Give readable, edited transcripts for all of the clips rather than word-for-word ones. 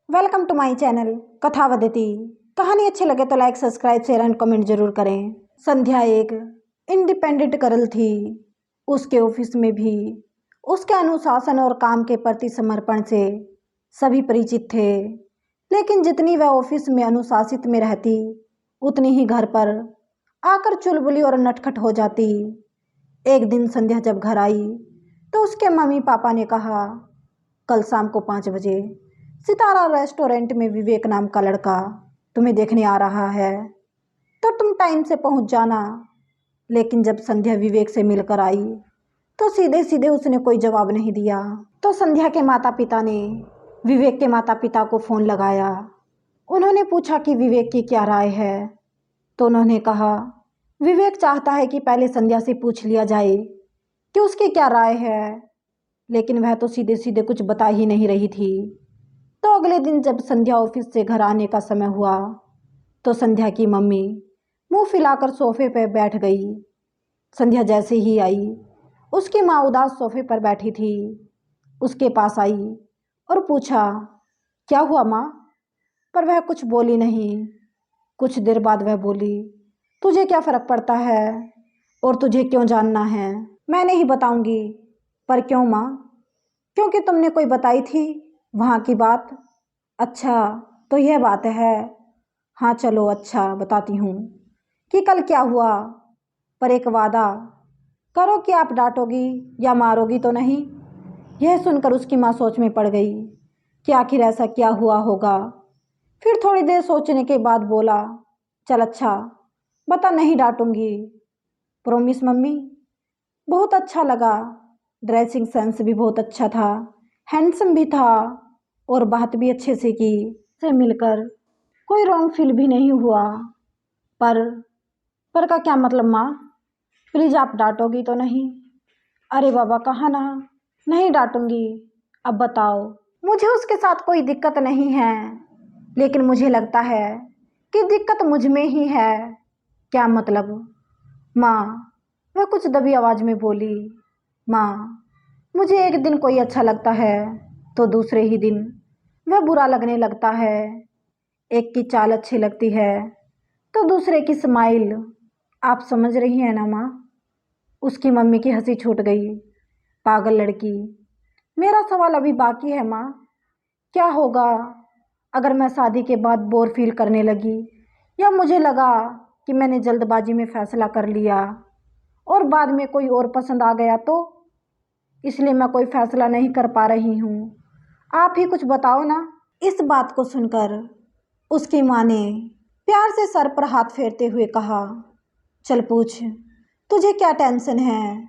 Welcome to my channel Kathavadati. कहानी अच्छी लगे तो like subscribe share and comment जरूर करें। संध्या एक इंडिपेंडेंट गर्ल थी। उसके ऑफिस में भी उसके अनुशासन और काम के प्रति समर्पण से सभी परिचित थे। लेकिन जितनी वह ऑफिस में अनुशासित में रहती उतनी ही घर पर आकर चुलबुली और नटखट हो जाती। एक दिन संध्या जब घर आई तो उसके मम्मी पापा ने कहा, कल शाम को 5 बजे सितारा रेस्टोरेंट में विवेक नाम का लड़का तुम्हें देखने आ रहा है, तो तुम टाइम से पहुंच जाना। लेकिन जब संध्या विवेक से मिलकर आई तो सीधे सीधे उसने कोई जवाब नहीं दिया। तो संध्या के माता पिता ने विवेक के माता पिता को फ़ोन लगाया। उन्होंने पूछा कि विवेक की क्या राय है। तो उन्होंने कहा, विवेक चाहता है कि पहले संध्या से पूछ लिया जाए कि उसकी क्या राय है। लेकिन वह तो सीधे सीधे कुछ बता ही नहीं रही थी। तो अगले दिन जब संध्या ऑफिस से घर आने का समय हुआ तो संध्या की मम्मी मुंह फुलाकर सोफे पर बैठ गई। संध्या जैसे ही आई उसकी माँ उदास सोफे पर बैठी थी। उसके पास आई और पूछा, क्या हुआ माँ? पर वह कुछ बोली नहीं। कुछ देर बाद वह बोली, तुझे क्या फ़र्क पड़ता है और तुझे क्यों जानना है? मैं नहीं बताऊंगी। पर क्यों माँ? क्योंकि तुमने कोई बताई थी वहाँ की बात। अच्छा, तो यह बात है। हाँ चलो, अच्छा बताती हूँ कि कल क्या हुआ। पर एक वादा करो कि आप डांटोगी या मारोगी तो नहीं। यह सुनकर उसकी माँ सोच में पड़ गई कि आखिर ऐसा क्या हुआ होगा। फिर थोड़ी देर सोचने के बाद बोला, चल अच्छा बता, नहीं डांटूंगी। Promise mummy. बहुत अच्छा लगा। ड्रेसिंग सेंस भी बहुत अच्छा था, हैंडसम भी था और बात भी अच्छे से की। से मिलकर कोई रॉन्ग फील भी नहीं हुआ। पर पर का क्या मतलब माँ? प्लीज़ आप डांटोगी तो नहीं? अरे बाबा कहाँ ना, नहीं डांटूंगी। अब बताओ। मुझे उसके साथ कोई दिक्कत नहीं है, लेकिन मुझे लगता है कि दिक्कत मुझ में ही है। क्या मतलब? माँ, वह कुछ दबी आवाज़ में बोली, माँ मुझे एक दिन कोई अच्छा लगता है तो दूसरे ही दिन वह बुरा लगने लगता है। एक की चाल अच्छी लगती है तो दूसरे की स्माइल। आप समझ रही हैं ना माँ? उसकी मम्मी की हंसी छूट गई। पागल लड़की। मेरा सवाल अभी बाकी है माँ। क्या होगा अगर मैं शादी के बाद बोर फील करने लगी या मुझे लगा कि मैंने जल्दबाजी में फ़ैसला कर लिया और बाद में कोई और पसंद आ गया तो? इसलिए मैं कोई फ़ैसला नहीं कर पा रही हूँ। आप ही कुछ बताओ ना। इस बात को सुनकर उसकी माँ ने प्यार से सर पर हाथ फेरते हुए कहा, चल पूछ, तुझे क्या टेंशन है?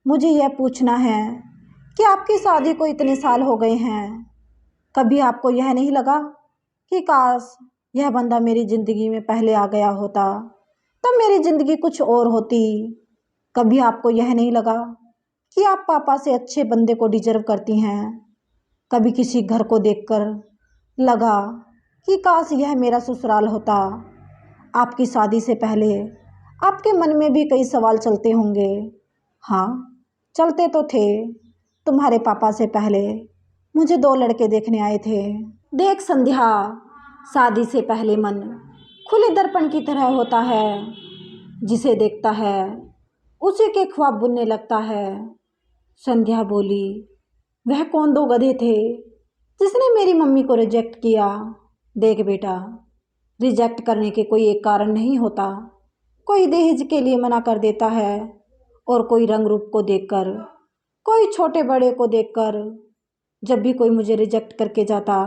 मुझे यह पूछना है कि आपकी शादी को इतने साल हो गए हैं, कभी आपको यह नहीं लगा कि काश यह बंदा मेरी ज़िंदगी में पहले आ गया होता तो मेरी ज़िंदगी कुछ और होती? कभी आपको यह नहीं लगा कि आप पापा से अच्छे बंदे को डिजर्व करती हैं? कभी किसी घर को देखकर लगा कि काश यह मेरा ससुराल होता? आपकी शादी से पहले आपके मन में भी कई सवाल चलते होंगे। हाँ, चलते तो थे। तुम्हारे पापा से पहले मुझे 2 लड़के देखने आए थे। देख संध्या, शादी से पहले मन खुले दर्पण की तरह होता है। जिसे देखता है उसी के ख्वाब बुनने लगता है। संध्या बोली, वह कौन 2 गधे थे जिसने मेरी मम्मी को रिजेक्ट किया? देख बेटा, रिजेक्ट करने के कोई एक कारण नहीं होता। कोई दहेज के लिए मना कर देता है और कोई रंग रूप को देखकर, कोई छोटे बड़े को देखकर। जब भी कोई मुझे रिजेक्ट करके जाता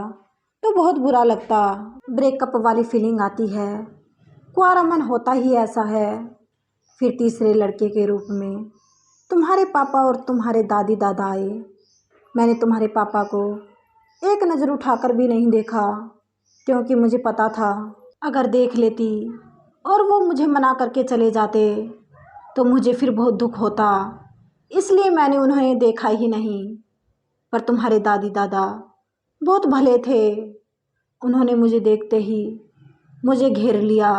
तो बहुत बुरा लगता। ब्रेकअप वाली फीलिंग आती है। कुंवारा मन होता ही ऐसा है। फिर तीसरे लड़के के रूप में तुम्हारे पापा और तुम्हारे दादी दादा आए। मैंने तुम्हारे पापा को एक नज़र उठाकर भी नहीं देखा, क्योंकि मुझे पता था अगर देख लेती और वो मुझे मना करके चले जाते तो मुझे फिर बहुत दुख होता। इसलिए मैंने उन्हें देखा ही नहीं। पर तुम्हारे दादी दादा बहुत भले थे। उन्होंने मुझे देखते ही मुझे घेर लिया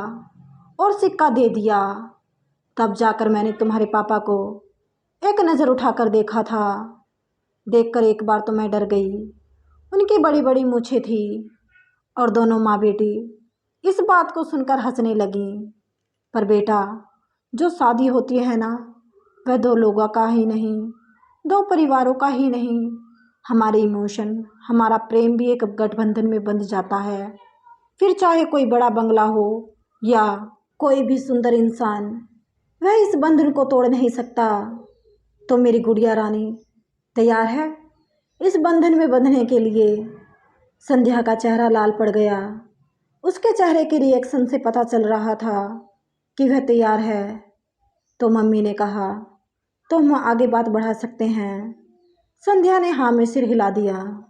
और सिक्का दे दिया। तब जाकर मैंने तुम्हारे पापा को एक नज़र उठाकर देखा था। देखकर एक बार तो मैं डर गई उनकी बड़ी बड़ी मूछें थी और दोनों माँ बेटी इस बात को सुनकर हंसने लगी। पर बेटा, जो शादी होती है ना, वह दो लोगों का ही नहीं, दो परिवारों का ही नहीं, हमारे इमोशन, हमारा प्रेम भी एक गठबंधन में बंध जाता है। फिर चाहे कोई बड़ा बंगला हो या कोई भी सुंदर इंसान, वह इस बंधन को तोड़ नहीं सकता। तो मेरी गुड़िया रानी तैयार है इस बंधन में बंधने के लिए? संध्या का चेहरा लाल पड़ गया। उसके चेहरे के रिएक्शन से पता चल रहा था कि वह तैयार है। तो मम्मी ने कहा, तो हम आगे बात बढ़ा सकते हैं। संध्या ने हाँ में सिर हिला दिया।